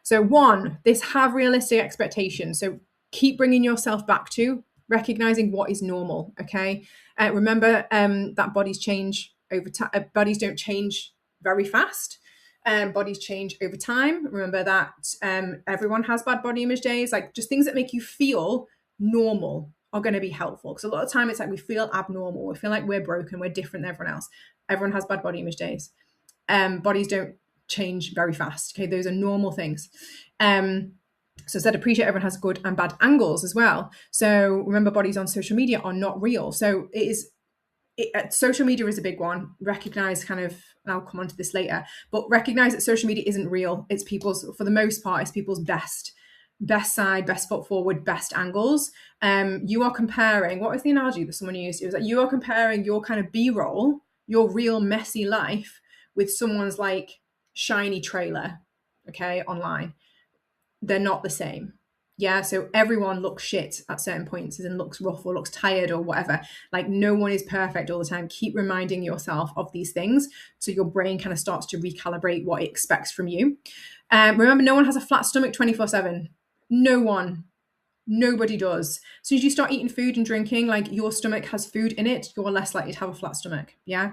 So 1, have realistic expectations. So keep bringing yourself back to recognizing what is normal. Okay. Remember that bodies change over time. Bodies don't change very fast. Bodies change over time. Remember that everyone has bad body image days. Like, just things that make you feel normal are going to be helpful, because a lot of time it's like we feel abnormal. We feel like we're broken. We're different than everyone else. Everyone has bad body image days. Bodies don't change very fast. Okay, those are normal things. So I said, appreciate everyone has good and bad angles as well. So remember, bodies on social media are not real. So social media is a big one. Recognize and I'll come on to this later, but recognize that social media isn't real. It's for the most part, it's people's best side, best foot forward, best angles. You are comparing, what was the analogy that someone used? It was like, you are comparing your kind of B-roll, your real messy life, with someone's like shiny trailer, okay, online. They're not the same. Yeah, so everyone looks shit at certain points and looks rough or looks tired or whatever. Like, no one is perfect all the time. Keep reminding yourself of these things so your brain kind of starts to recalibrate what it expects from you. Remember, no one has a flat stomach 24/7. No one. Nobody does. As soon as you start eating food and drinking, like your stomach has food in it, you're less likely to have a flat stomach. Yeah.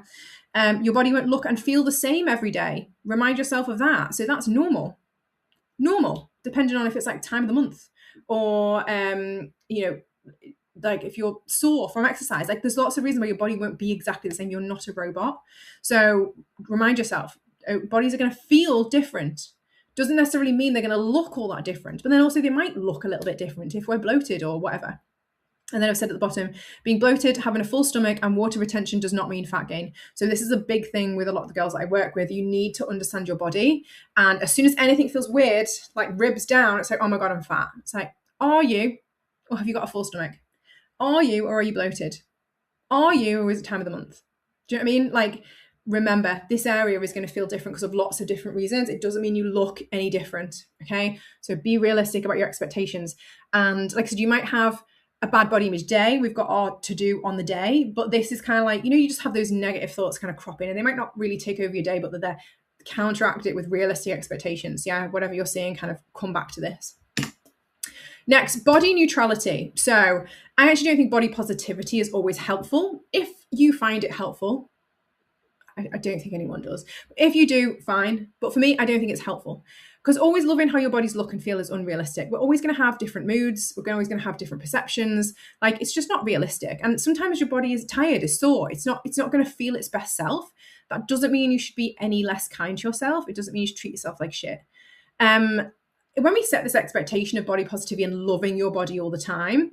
Your body won't look and feel the same every day. Remind yourself of that. So that's normal, depending on if it's like time of the month or, like if you're sore from exercise, like there's lots of reasons why your body won't be exactly the same. You're not a robot. So remind yourself, bodies are going to feel different. Doesn't necessarily mean they're going to look all that different, but then also they might look a little bit different if we're bloated or whatever. And then I've said at the bottom, being bloated, having a full stomach and water retention does not mean fat gain. So this is a big thing with a lot of the girls that I work with. You need to understand your body. And as soon as anything feels weird, like ribs down, it's like, oh my God, I'm fat. It's like, are you, or have you got a full stomach? Are you, or are you bloated? Are you, or is it time of the month? Do you know what I mean? Like, remember, this area is going to feel different because of lots of different reasons. It doesn't mean you look any different. Okay. So be realistic about your expectations. And like I said, you might have a bad body image day. We've got our to do on the day, but this is kind of like, you just have those negative thoughts kind of crop in and they might not really take over your day, but they're there. Counteract it with realistic expectations. Yeah. Whatever you're seeing, kind of come back to this. Next, body neutrality. So I actually don't think body positivity is always helpful. If you find it helpful, I don't think anyone does. If you do, fine. But for me, I don't think it's helpful. Because always loving how your bodies look and feel is unrealistic. We're always going to have different moods. We're always going to have different perceptions. Like, it's just not realistic. And sometimes your body is tired, is sore. It's not going to feel its best self. That doesn't mean you should be any less kind to yourself. It doesn't mean you should treat yourself like shit. When we set this expectation of body positivity and loving your body all the time,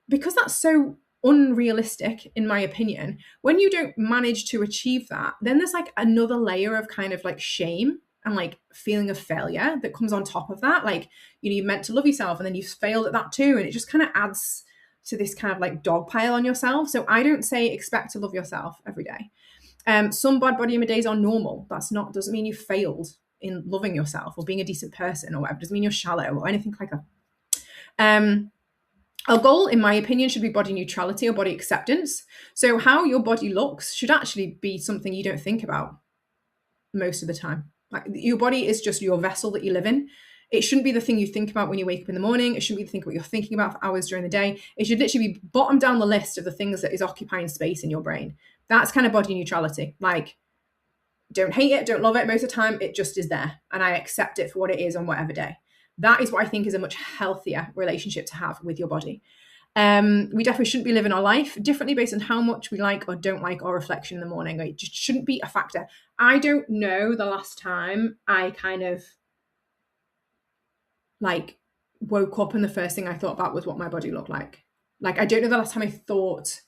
because that's so unrealistic, in my opinion, when you don't manage to achieve that, then there's like another layer of kind of like shame and like feeling of failure that comes on top of that. Like, you're meant to love yourself and then you've failed at that too. And it just kind of adds to this kind of like dog pile on yourself. So I don't say expect to love yourself every day. Some bad body image days are normal. Doesn't mean you failed in loving yourself or being a decent person or whatever. Doesn't mean you're shallow or anything like that. Our goal, in my opinion, should be body neutrality or body acceptance. So how your body looks should actually be something you don't think about most of the time. Like, your body is just your vessel that you live in. It shouldn't be the thing you think about when you wake up in the morning. It shouldn't be the thing what you're thinking about for hours during the day. It should literally be bottom down the list of the things that is occupying space in your brain. That's kind of body neutrality. Like, don't hate it, don't love it. Most of the time, it just is there. And I accept it for what it is on whatever day. That is what I think is a much healthier relationship to have with your body. We definitely shouldn't be living our life differently based on how much we like or don't like our reflection in the morning. It just shouldn't be a factor. I don't know the last time I kind of like woke up and the first thing I thought about was what my body looked like. Like, I don't know the last time I thought,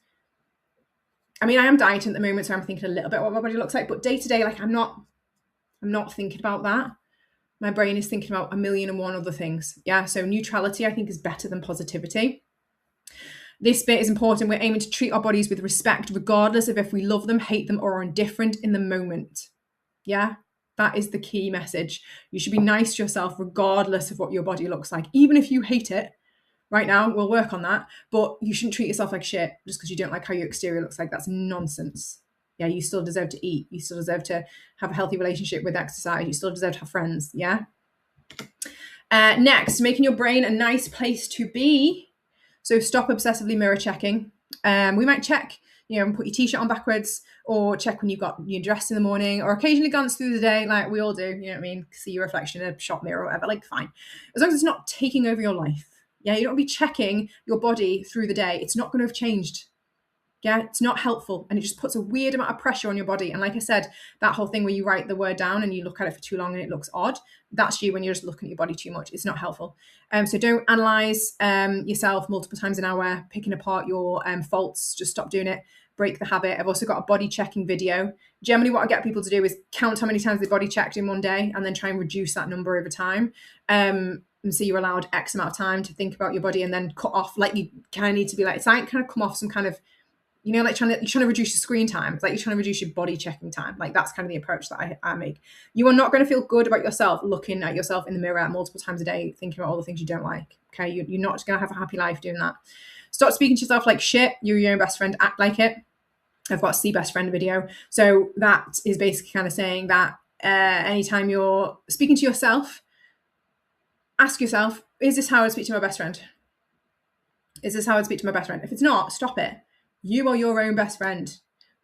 I mean, I am dieting at the moment, so I'm thinking a little bit what my body looks like, but day to day, like I'm not thinking about that. My brain is thinking about 1,000,001 other things. Yeah. So neutrality, I think, is better than positivity. This bit is important. We're aiming to treat our bodies with respect, regardless of if we love them, hate them, or are indifferent in the moment. Yeah. That is the key message. You should be nice to yourself, regardless of what your body looks like. Even if you hate it right now, we'll work on that. But you shouldn't treat yourself like shit just because you don't like how your exterior looks like. That's nonsense. Yeah, you still deserve to eat. You still deserve to have a healthy relationship with exercise. You still deserve to have friends. Yeah. Next, making your brain a nice place to be. So stop obsessively mirror checking. We might check, and put your t-shirt on backwards, or check when you've got your dress in the morning, or occasionally glance through the day like we all do. You know what I mean? See your reflection in a shop mirror or whatever. Like, fine, as long as it's not taking over your life. Yeah, you don't be checking your body through the day. It's not going to have changed. Yeah, it's not helpful, and it just puts a weird amount of pressure on your body. And like I said, that whole thing where you write the word down and you look at it for too long and it looks odd, that's you when you're just looking at your body too much. It's not helpful. So don't analyze yourself multiple times an hour, picking apart your faults. Just stop doing it. Break the habit. I've also got a body checking video. Generally, what I get people to do is count how many times they body checked in one day and then try and reduce that number over time. And so you're allowed X amount of time to think about your body and then cut off. Like, you kind of need to be like, it's like kind of come off some kind of You know, like you're trying to reduce your screen time. It's like you're trying to reduce your body checking time. Like that's kind of the approach that I make. You are not going to feel good about yourself looking at yourself in the mirror multiple times a day, thinking about all the things you don't like. Okay, you're not going to have a happy life doing that. Stop speaking to yourself like shit. You're your own best friend. Act like it. I've got a See Best Friend video. So that is basically kind of saying that anytime you're speaking to yourself, ask yourself, is this how I speak to my best friend? Is this how I speak to my best friend? If it's not, stop it. You are your own best friend.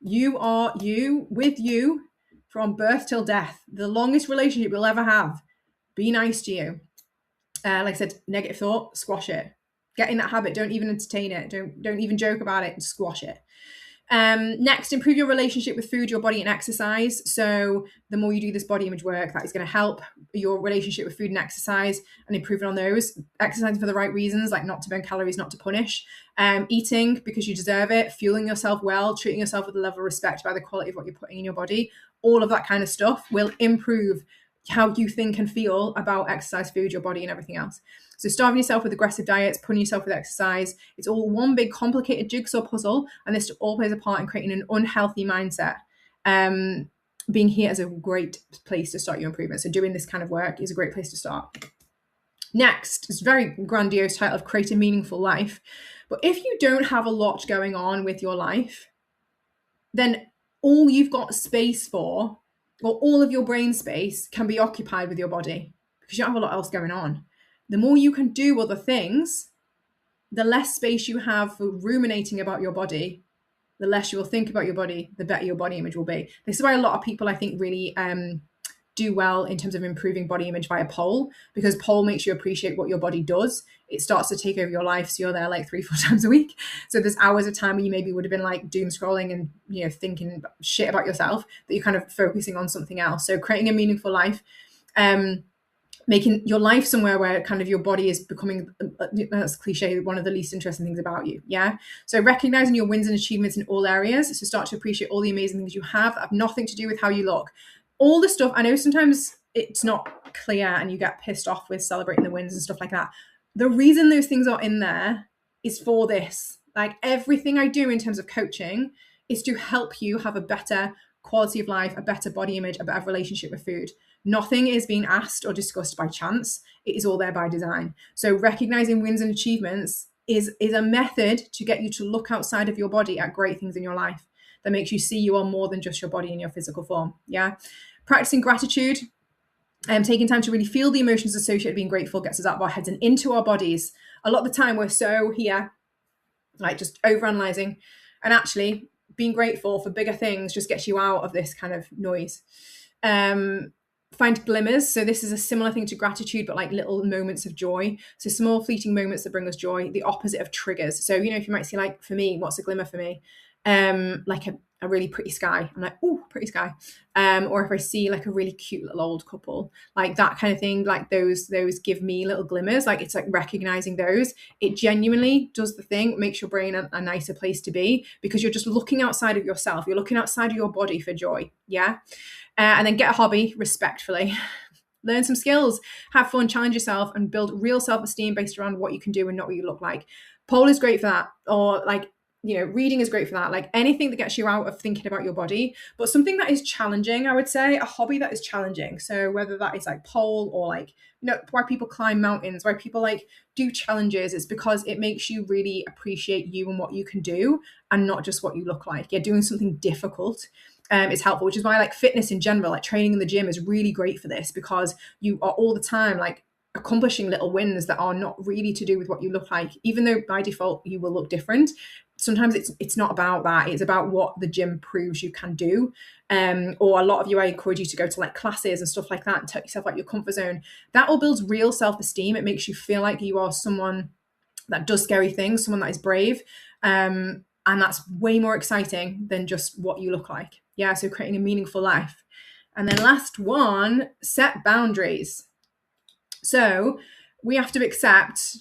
You are you with you from birth till death. The longest relationship you'll ever have. Be nice to you. Like I said, negative thought, squash it. Get in that habit. Don't even entertain it. Don't even joke about it. Squash it. Next, improve your relationship with food, your body, and exercise. So the more you do this body image work, that is going to help your relationship with food and exercise and improving on those. Exercising for the right reasons, like not to burn calories, not to punish. Eating because you deserve it. Fueling yourself well. Treating yourself with a level of respect by the quality of what you're putting in your body. All of that kind of stuff will improve how you think and feel about exercise, food, your body, and everything else. So starving yourself with aggressive diets, putting yourself with exercise, it's all one big complicated jigsaw puzzle, and this all plays a part in creating an unhealthy mindset. Being here is a great place to start your improvement. So doing this kind of work is a great place to start. Next, it's a very grandiose title of Create a Meaningful Life. But if you don't have a lot going on with your life, then all you've got space for, or all of your brain space, can be occupied with your body because you don't have a lot else going on. The more you can do other things, the less space you have for ruminating about your body, the less you will think about your body, the better your body image will be. This is why a lot of people, I think, really do well in terms of improving body image via pole, because pole makes you appreciate what your body does. It starts to take over your life. So you're there like 3-4 times a week. So there's hours of time where you maybe would have been like doom scrolling and, you know, thinking shit about yourself, that you're kind of focusing on something else. So creating a meaningful life, making your life somewhere where kind of your body is becoming, that's cliche, one of the least interesting things about you. Yeah. So recognizing your wins and achievements in all areas. So start to appreciate all the amazing things you have that have nothing to do with how you look. All the stuff, I know sometimes it's not clear and you get pissed off with celebrating the wins and stuff like that. The reason those things are in there is for this. Like everything I do in terms of coaching is to help you have a better quality of life, a better body image, a better relationship with food. Nothing is being asked or discussed by chance. It is all there by design. So recognizing wins and achievements is a method to get you to look outside of your body at great things in your life that makes you see you are more than just your body in your physical form. Yeah. Practicing gratitude, taking time to really feel the emotions associated with being grateful gets us out of our heads and into our bodies. A lot of the time we're so here, like just overanalyzing, and actually being grateful for bigger things just gets you out of this kind of noise. Find glimmers. So this is a similar thing to gratitude, but like little moments of joy. So small fleeting moments that bring us joy, the opposite of triggers. So, you know, if you might see, like for me, what's a glimmer for me? Like a really pretty sky. I'm like, oh, pretty sky. Or if I see like a really cute little old couple, like that kind of thing, like those give me little glimmers. Like it's like recognizing those. It genuinely does the thing, makes your brain a nicer place to be, because you're just looking outside of yourself. You're looking outside of your body for joy. Yeah. And then get a hobby respectfully. Learn some skills, have fun, challenge yourself, and build real self-esteem based around what you can do and not what you look like. Pole is great for that. Or like, you know, reading is great for that. Like anything that gets you out of thinking about your body, but something that is challenging, I would say, a hobby that is challenging. So whether that is like pole or like, you know, why people climb mountains, why people like do challenges, it's because it makes you really appreciate you and what you can do and not just what you look like. Yeah, doing something difficult is helpful, which is why like fitness in general, like training in the gym is really great for this, because you are all the time like accomplishing little wins that are not really to do with what you look like, even though by default you will look different. Sometimes it's not about that. It's about what the gym proves you can do. Or a lot of you, I encourage you to go to like classes and stuff like that and take yourself out your comfort zone. That all builds real self-esteem. It makes you feel like you are someone that does scary things, someone that is brave. And that's way more exciting than just what you look like. Yeah, so creating a meaningful life. And then last one, set boundaries. So we have to accept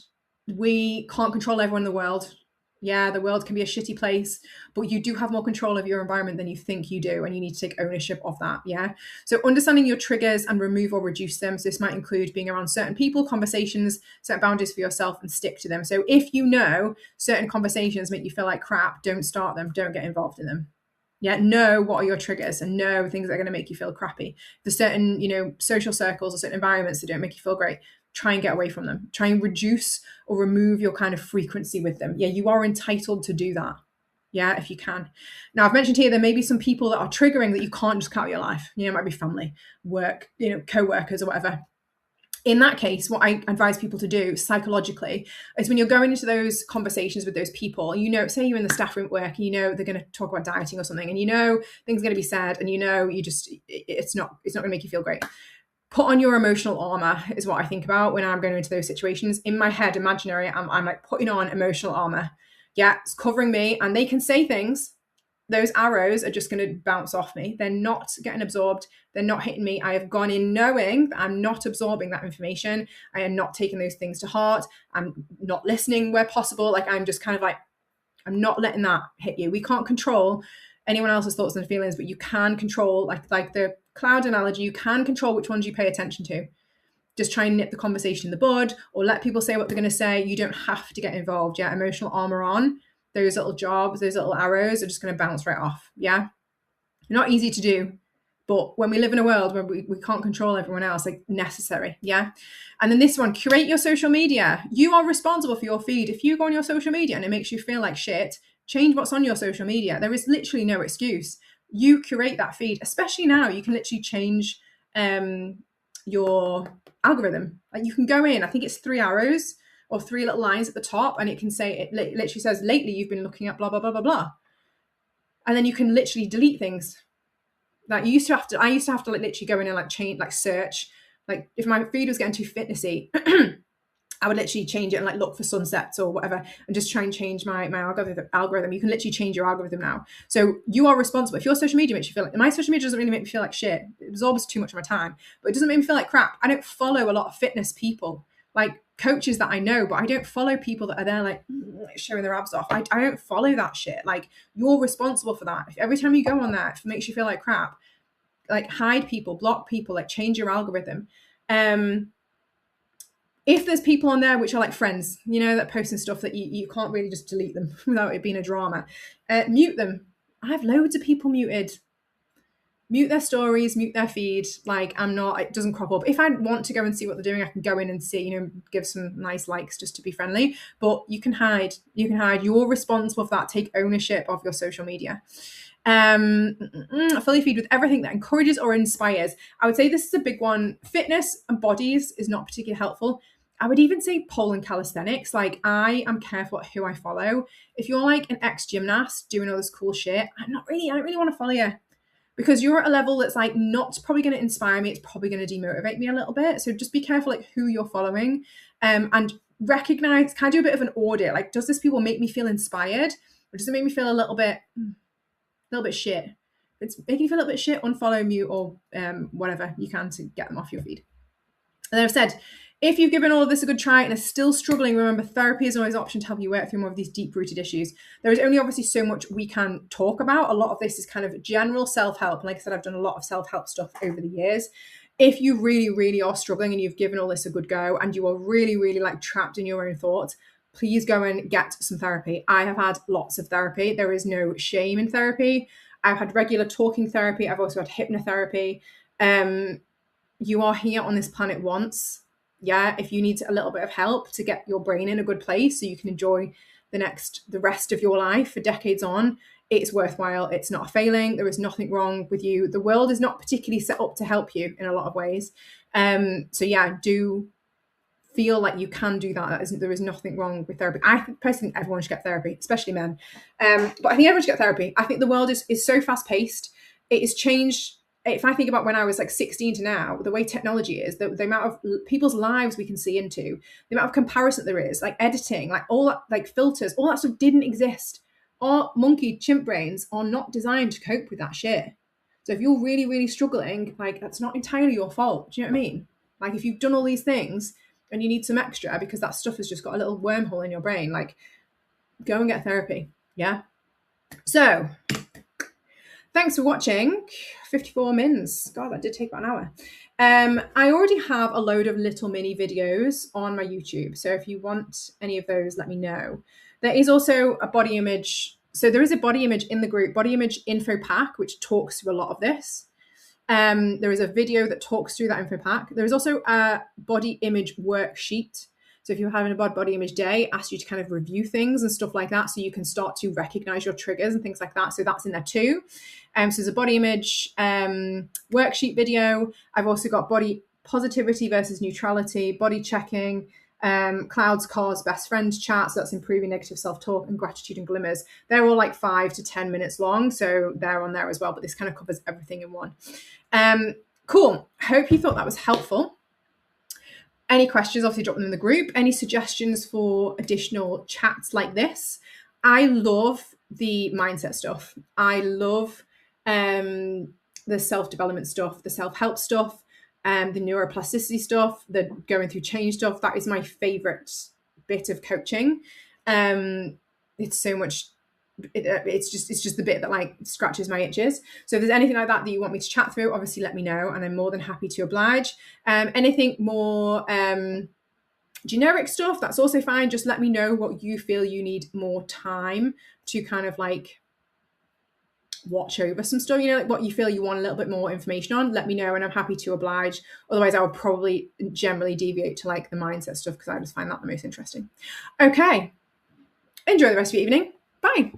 we can't control everyone in the world. Yeah, the world can be a shitty place, but you do have more control of your environment than you think you do, and you need to take ownership of that. Yeah. So, understanding your triggers and remove or reduce them. So, this might include being around certain people, conversations, set boundaries for yourself, and stick to them. So, if you know certain conversations make you feel like crap, don't start them, don't get involved in them. Yeah, know what are your triggers and know things that are going to make you feel crappy. For certain, social circles or certain environments that don't make you feel great, try and get away from them. Try and reduce or remove your kind of frequency with them. Yeah, you are entitled to do that. Yeah, if you can. Now, I've mentioned here there may be some people that are triggering that you can't just cut out your life. It might be family, work, co-workers or whatever. In that case, what I advise people to do psychologically is when you're going into those conversations with those people, say you're in the staff room at work, and they're going to talk about dieting or something, and things are going to be said, and it's not going to make you feel great. Put on your emotional armor is what I think about when I'm going into those situations. In my head, imaginary, I'm like putting on emotional armor. Yeah, it's covering me, and they can say things. Those arrows are just going to bounce off me. They're not getting absorbed. They're not hitting me. I have gone in knowing that I'm not absorbing that information. I am not taking those things to heart. I'm not listening where possible. Like, I'm just kind of like, I'm not letting that hit you. We can't control anyone else's thoughts and feelings, but you can control, like the cloud analogy, you can control which ones you pay attention to. Just try and nip the conversation in the bud, or let people say what they're going to say. You don't have to get involved. Yeah, emotional armor on. Those little jobs, those little arrows are just going to bounce right off. Yeah. Not easy to do, but when we live in a world where we can't control everyone else, like, necessary. Yeah. And then this one, curate your social media. You are responsible for your feed. If you go on your social media and it makes you feel like shit, change what's on your social media. There is literally no excuse. You curate that feed, especially now. You can literally change your algorithm. Like, you can go in, I think it's 3 arrows or 3 little lines at the top, and it can say, it literally says, lately you've been looking at blah, blah, blah, blah, blah. And then you can literally delete things. Like, I used to have to like literally go in and like change, like search, like if my feed was getting too fitnessy, I would literally change it and like look for sunsets or whatever, and just try and change my algorithm. You can literally change your algorithm now. So you are responsible. If your social media makes you feel like, my social media doesn't really make me feel like shit. It absorbs too much of my time, but it doesn't make me feel like crap. I don't follow a lot of fitness people, like coaches that I know, but I don't follow people that are there like showing their abs off. I don't follow that shit. Like, you're responsible for that. If every time you go on there, if it makes you feel like crap, like, hide people, block people, like, change your algorithm. If there's people on there which are like friends, that posting stuff that you can't really just delete them without it being a drama, mute them. I have loads of people muted. Mute their stories, mute their feed. Like, it doesn't crop up. If I want to go and see what they're doing, I can go in and see, give some nice likes just to be friendly. But you can hide. You're responsible for that. Take ownership of your social media. Fill your feed with everything that encourages or inspires. I would say this is a big one. Fitness and bodies is not particularly helpful. I would even say pole and calisthenics. Like, I am careful who I follow. If you're like an ex-gymnast doing all this cool shit, I don't really want to follow you, because you're at a level that's like not probably going to inspire me. It's probably going to demotivate me a little bit. So just be careful like who you're following, and recognize, kind of do a bit of an audit. Like, does this people make me feel inspired, or does it make me feel a little bit shit? If it's making you feel a little bit shit, unfollow, mute, or whatever you can to get them off your feed. And then I've said, if you've given all of this a good try and are still struggling, remember, therapy is always an option to help you work through more of these deep-rooted issues. There is only obviously so much we can talk about. A lot of this is kind of general self-help. Like I said, I've done a lot of self-help stuff over the years. If you really, really are struggling and you've given all this a good go and you are really, really like trapped in your own thoughts, please go and get some therapy. I have had lots of therapy. There is no shame in therapy. I've had regular talking therapy. I've also had hypnotherapy. You are here on this planet once. Yeah, if you need a little bit of help to get your brain in a good place so you can enjoy the rest of your life for decades on, it's worthwhile. It's not a failing. There is nothing wrong with you. The world is not particularly set up to help you in a lot of ways. So yeah, do feel like you can do that. There is nothing wrong with therapy. I personally think everyone should get therapy, especially men. But I think everyone should get therapy. I think the world is so fast paced. It has changed. If I think about when I was like 16 to now, the way technology is, the amount of people's lives we can see into, the amount of comparison there is, like editing, like all that, like filters, all that stuff didn't exist. Our monkey chimp brains are not designed to cope with that shit. So if you're really, really struggling, like, that's not entirely your fault. Do you know what I mean? Like, if you've done all these things and you need some extra because that stuff has just got a little wormhole in your brain, like, go and get therapy. Yeah. So thanks for watching. 54 mins. God, that did take about an hour. I already have a load of little mini videos on my YouTube. So if you want any of those, let me know. There is also a body image. So there is a body image in the group, body image info pack, which talks through a lot of this. There is a video that talks through that info pack. There is also a body image worksheet. So if you're having a body image day, ask you to kind of review things and stuff like that, so you can start to recognize your triggers and things like that. So that's in there too. So there's a body image worksheet video. I've also got body positivity versus neutrality, body checking, clouds, cars, best friend chat. So that's improving negative self-talk, and gratitude and glimmers. They're all like 5 to 10 minutes long. So they're on there as well, but this kind of covers everything in one. Cool. Hope you thought that was helpful. Any questions, obviously drop them in the group. Any suggestions for additional chats like this? I love the mindset stuff. I love the self-development stuff, the self-help stuff, the neuroplasticity stuff, the going through change stuff. That is my favorite bit of coaching. It's so much, it's just the bit that like scratches my itches. So if there's anything like that you want me to chat through, obviously let me know, and I'm more than happy to oblige. Anything more generic stuff, that's also fine. Just let me know what you feel you need more time to kind of like watch over some stuff, you know, like what you feel you want a little bit more information on. Let me know and I'm happy to oblige. Otherwise I would probably generally deviate to like the mindset stuff, because I just find that the most interesting. Okay, enjoy the rest of your evening. Bye.